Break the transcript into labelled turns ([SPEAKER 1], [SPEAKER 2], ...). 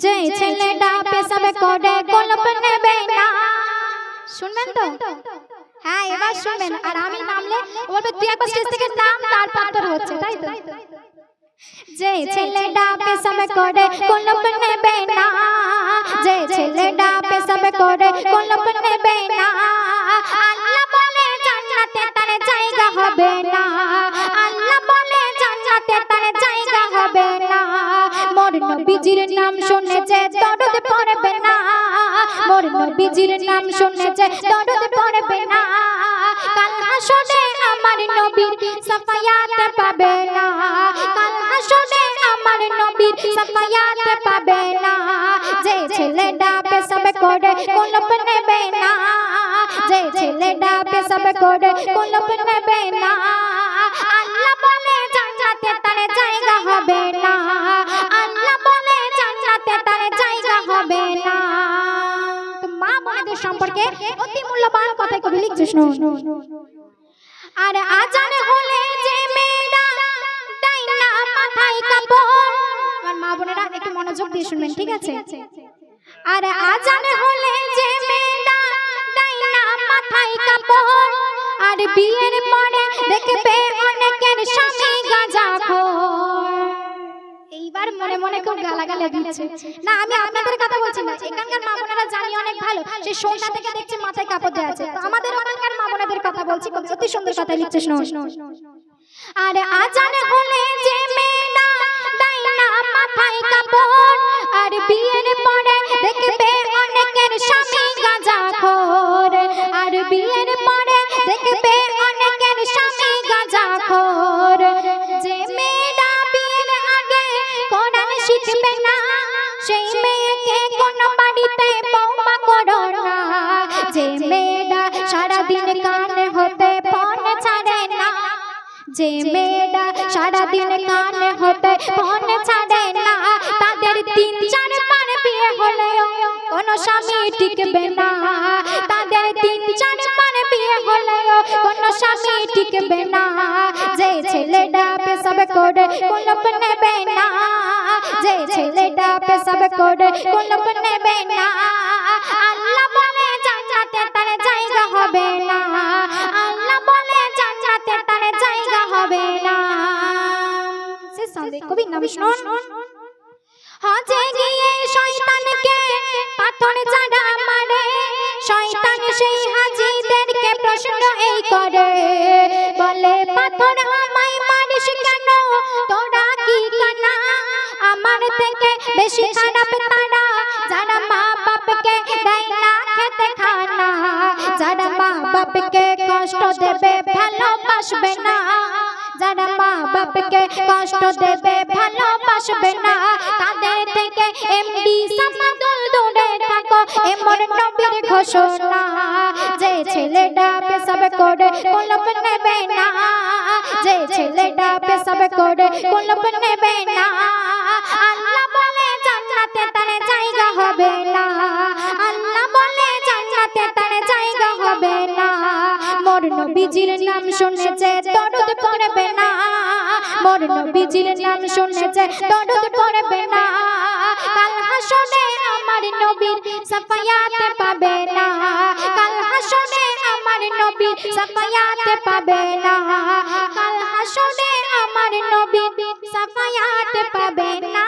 [SPEAKER 1] যে ছেলেটা পেশাব করে কলপ নেবে না। শুনবেন তো? হ্যাঁ এবার শুনবেন। আর আমি নামলে বলবে তুই একবার স্টেজ থেকে নাম, তারপর তোর হচ্ছে, তাই তো? যে ছেলেটা পেশাব করে কলপ নেবে না, যে ছেলেটা পেশাব করে কলপ নেবে না, আল্লাহ বলে জান্নাতে তার জায়গা হবে না। আল্লাহ বলে জান্নাতে তার জায়গা হবে না। মোর নবীজির নাম শুনেছে দরুদ পড়বে না, মোর নবীজির নাম শুনেছে দরুদ পড়বে না। কাল হাসরে আমার নবীর সাফায়াত পাবে না, কাল হাসরে আমার নবীর সাফায়াত পাবে না। যে ছেলেটা পেশাব করে কলপ নেবে না, যে ছেলেটা পেশাব করে কলপ নেবে না, আল্লাহ বলে জান্নাতে তার জায়গা হবে না। আল্লাহ বলে জান্নাতে তার জায়গা হবে না। তো মা বোনদের সম্পর্কে অতি মূল্যবান কথা কবি লিখছে, শুনুন। আর আজান হলে যে মেয়েরা দেয় না মাথায় কাপড়, আর মা বোনেরা একটু মনোযোগ দিয়ে শুনবেন, ঠিক আছে? আর আজান হলে যে মেয়েরা দেয় না মাথায় কাপড়, আর বিয়ের পরে দেখবে অনেকের স্বামী গাঁজাখোর। এইবার মনে মনে খুব গালাগালি দিচ্ছে না, আমি আপনাদের কথা বলছি না। এখানকার মা বোনেরা জানি অনেক ভালো, সেই সন্ধ্যা থেকে দেখছে মাথায় কাপড় দেওয়া আছে। তো আমাদের ওখানকার মা বোনেদের কথা বলছি, অতি সুন্দর কথা লিখছে, শুনুন। আর আজান হলে যে মেয়েরা দেয় না মাথায় কাপড়, আর বিয়ের পরে দেখবে অনেকের স্বামী গাঁজাখোর, আর বিয়ের পরে দেখবে অনেকের স্বামী গাঁজাখোর। যে মেয়েরা বিয়ের আগে কোরআন শিখবে না, সেই মেয়েকে কোনো বাড়িতে বৌমা করো না। যে মেয়েরা সারাদিন কান হতে ফোন ছাড়ে না, যে মেয়েরা সারাদিন কান হতে ফোন ছাড়ে না, তাদের 3-4 বার বিয়ে হলেও কোনো স্বামী টিকবে না। তাদের 3-4 বার বিয়ে হলেও কোনো স্বামী টিকবে না। যে ছেলেটা পেশাব করে কলপ নেবে না, যে ছেলেটা পেশাব করে কলপ নেবে না, আল্লাহ বলে জান্নাতে তার জায়গা হবে না। আল্লাহ বলে জান্নাতে তার জায়গা হবে না। সে সাথে কবি নাম শুনুন। হজে গিয়ে শয়তানকে পাথর যারা মারে, শয়তান সেই হাজীদেরকে প্রশ্ন এই করে, বলে পাথর আমায় মারিস কেন, তোরা কি কানা? আমার থেকে বেশি খারাপ তারা যারা মা বাপকে দেয় না খেতে খানা, যারা মা বাপকে কষ্ট দেবে ভালোবাসবে না, যারা মা বাপকে কষ্ট দেবে ভালোবাসবে না, তাদের থেকে এমডি সামাদুল দূরে থাকো, এমন নবীর ঘোষণা। যে ছেলেটা পেশাব করে কলপ নেবে না, যে ছেলেটা পেশাব করে কলপ নেবে না, আল্লাহ বলে জান্নাতে তার জায়গা হবে না। আল্লাহ বলে জান্নাতে তার জায়গা হবে না। মোর নবীজির নাম শুনেছে দরুদ পড়বে না, মোর নবীজির নাম শুনেছে দরুদ পড়বে না, কাল হাসরে আমার নবীর সাফায়াত পাবে না। কাল হাসরে আমার নবীর সাফায়াত পাবে না, কাল হাসরে আমার নবীর সাফায়াত পাবে না।